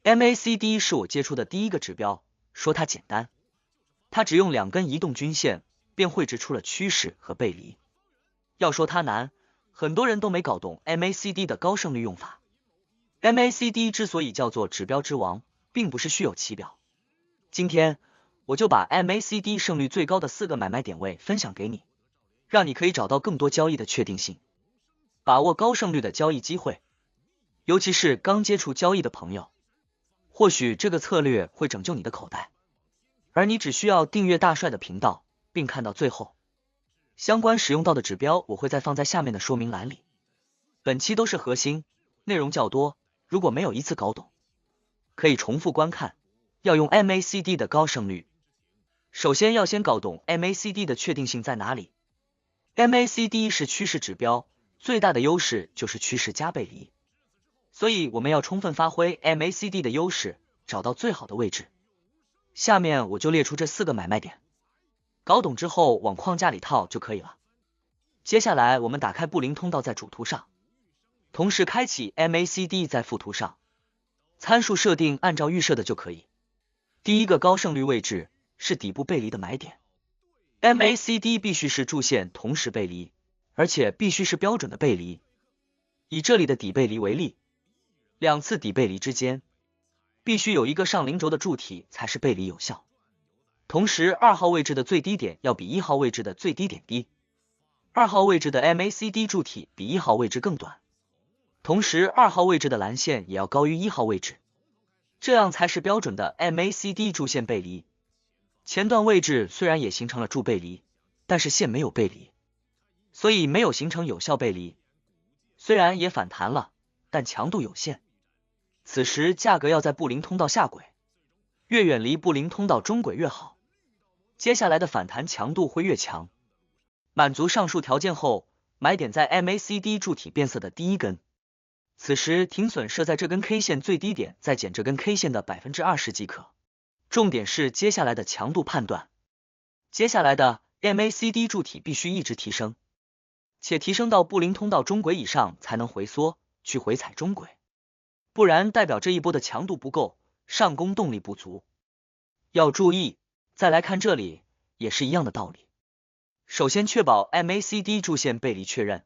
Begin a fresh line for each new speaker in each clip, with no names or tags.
MACD 是我接触的第一个指标，说它简单，它只用2根移动均线便绘制出了趋势和背离。要说它难，很多人都没搞懂 MACD 的高胜率用法。MACD 之所以叫做指标之王，并不是虚有其表。今天我就把 MACD 胜率最高的4个买卖点位分享给你，让你可以找到更多交易的确定性，把握高胜率的交易机会。尤其是刚接触交易的朋友，或许这个策略会拯救你的口袋，而你只需要订阅大帅的频道，并看到最后。相关使用到的指标我会再放在下面的说明栏里。本期都是核心，内容较多，如果没有一次搞懂，可以重复观看。要用 MACD 的高胜率，首先要先搞懂 MACD 的确定性在哪里。MACD 是趋势指标，最大的优势就是趋势加背离，所以我们要充分发挥 MACD 的优势，找到最好的位置。下面我就列出这4个买卖点，搞懂之后往框架里套就可以了。接下来我们打开布林通道在主图上，同时开启 MACD 在副图上，参数设定按照预设的就可以。第一个高胜率位置是底部背离的买点， MACD 必须是柱线同时背离，而且必须是标准的背离。以这里的底背离为例，2次底背离之间必须有一个上零轴的柱体才是背离有效。同时2号位置的最低点要比1号位置的最低点低，2号位置的 MACD 柱体比1号位置更短，同时2号位置的蓝线也要高于1号位置，这样才是标准的 MACD 柱线背离。前段位置虽然也形成了柱背离，但是线没有背离，所以没有形成有效背离，虽然也反弹了，但强度有限。此时价格要在布林通道下轨，越远离布林通道中轨越好，接下来的反弹强度会越强。满足上述条件后，买点在 MACD 柱体变色的第一根，此时停损设在这根 K 线最低点，再减这根 K 线的 20% 即可。重点是接下来的强度判断，接下来的 MACD 柱体必须一直提升，且提升到布林通道中轨以上才能回缩去回踩中轨，不然代表这一波的强度不够，上攻动力不足。要注意，再来看这里也是一样的道理。首先确保 MACD 柱线背离确认，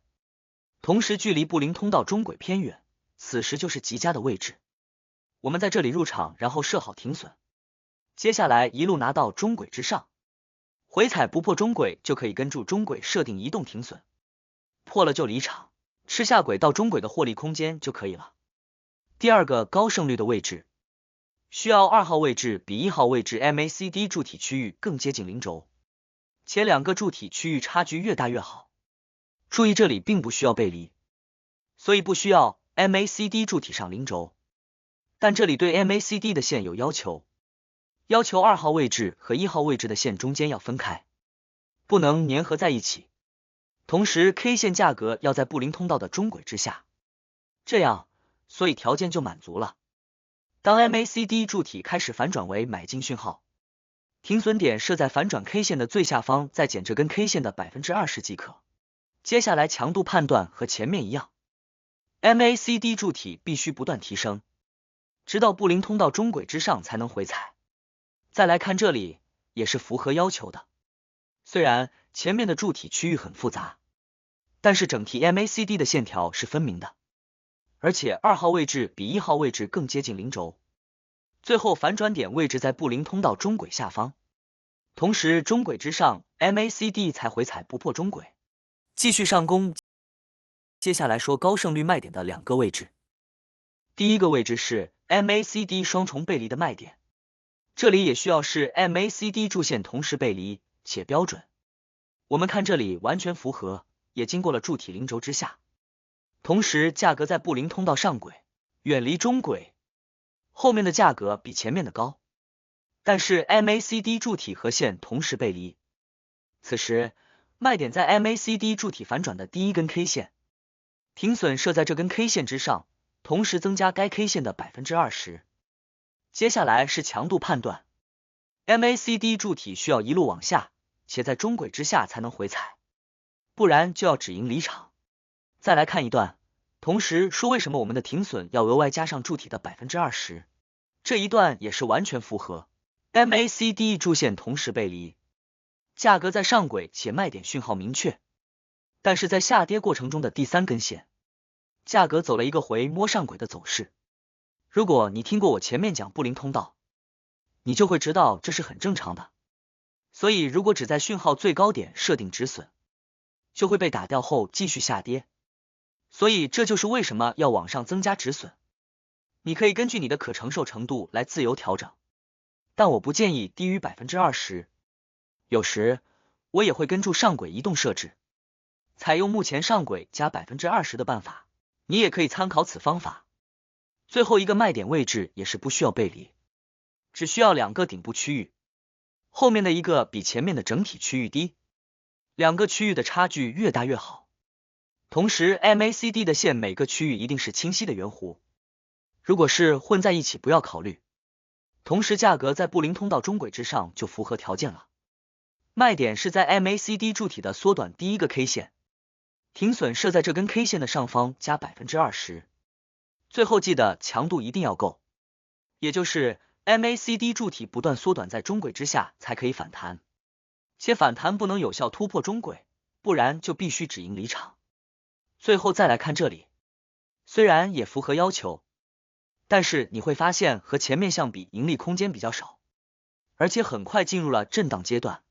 同时距离布林通道中轨偏远，此时就是极佳的位置。我们在这里入场，然后设好停损，接下来一路拿到中轨之上，回踩不破中轨就可以跟住中轨设定移动停损，破了就离场，吃下轨到中轨的获利空间就可以了。第二个高胜率的位置，需要2号位置比1号位置 MACD 柱体区域更接近零轴，且2个柱体区域差距越大越好。注意这里并不需要背离，所以不需要 MACD 柱体上零轴，但这里对 MACD 的线有要求，2号位置和1号位置的线中间要分开，不能粘合在一起。同时 K 线价格要在布林通道的中轨之下，这样所以条件就满足了。当 MACD 柱体开始反转为买进讯号，停损点设在反转 K 线的最下方，再减这根 K 线的 20% 即可。接下来强度判断和前面一样， MACD 柱体必须不断提升，直到布林通道中轨之上才能回踩。再来看这里也是符合要求的，虽然前面的柱体区域很复杂，但是整体 MACD 的线条是分明的，而且2号位置比1号位置更接近零轴，最后反转点位置在布林通道中轨下方，同时中轨之上 MACD 才回踩不破中轨，继续上攻。接下来说高胜率卖点的2个位置，第一个位置是 MACD 双重背离的卖点，这里也需要是 MACD 柱线同时背离且标准，我们看这里完全符合，也经过了柱体零轴之下，同时价格在布林通道上轨，远离中轨，后面的价格比前面的高，但是 MACD 柱体和线同时背离，此时卖点在 MACD 柱体反转的第一根 K 线，停损设在这根 K 线之上，同时增加该 K 线的 20%。接下来是强度判断， MACD 柱体需要一路往下，且在中轨之下才能回踩，不然就要止盈离场。再来看一段，同时说为什么我们的停损要额外加上柱体的 20%。这一段也是完全符合 MACD 柱线同时背离，价格在上轨且卖点讯号明确，但是在下跌过程中的第三根线，价格走了一个回摸上轨的走势。如果你听过我前面讲布林通道，你就会知道这是很正常的。所以如果只在讯号最高点设定止损，就会被打掉后继续下跌。所以这就是为什么要往上增加止损。你可以根据你的可承受程度来自由调整，但我不建议低于 20%。有时我也会根据上轨移动设置，采用目前上轨加 20% 的办法，你也可以参考此方法。最后一个卖点位置也是不需要背离，只需要两个顶部区域，后面的一个比前面的整体区域低，两个区域的差距越大越好。同时 MACD 的线每个区域一定是清晰的圆弧，如果是混在一起不要考虑。同时价格在布林通道中轨之上就符合条件了。卖点是在 MACD 柱体的缩短第一个 K 线，停损设在这根 K 线的上方加 20%。最后记得强度一定要够，也就是 MACD 柱体不断缩短在中轨之下才可以反弹，且反弹不能有效突破中轨，不然就必须止盈离场。最后再来看这里，虽然也符合要求，但是你会发现和前面相比盈利空间比较少，而且很快进入了震荡阶段。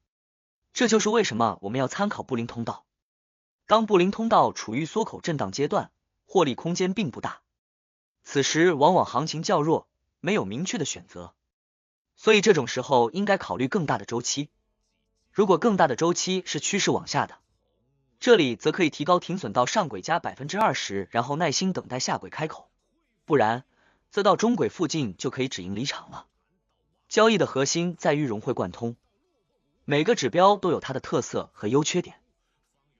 这就是为什么我们要参考布林通道。当布林通道处于缩口震荡阶段，获利空间并不大，此时往往行情较弱，没有明确的选择，所以这种时候应该考虑更大的周期。如果更大的周期是趋势往下的，这里则可以提高停损到上轨加 20%， 然后耐心等待下轨开口，不然则到中轨附近就可以止盈离场了。交易的核心在于融会贯通，每个指标都有它的特色和优缺点，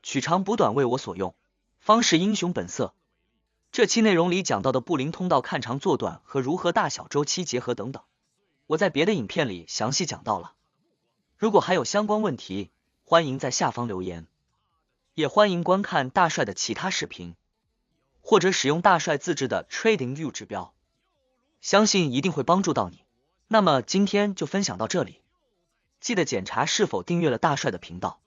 取长补短为我所用，方是英雄本色。这期内容里讲到的布林通道看长做短和如何大小周期结合等等，我在别的影片里详细讲到了。如果还有相关问题，欢迎在下方留言，也欢迎观看大帅的其他视频，或者使用大帅自制的 TradingView 指标，相信一定会帮助到你。那么今天就分享到这里，记得检查是否订阅了大帅的频道。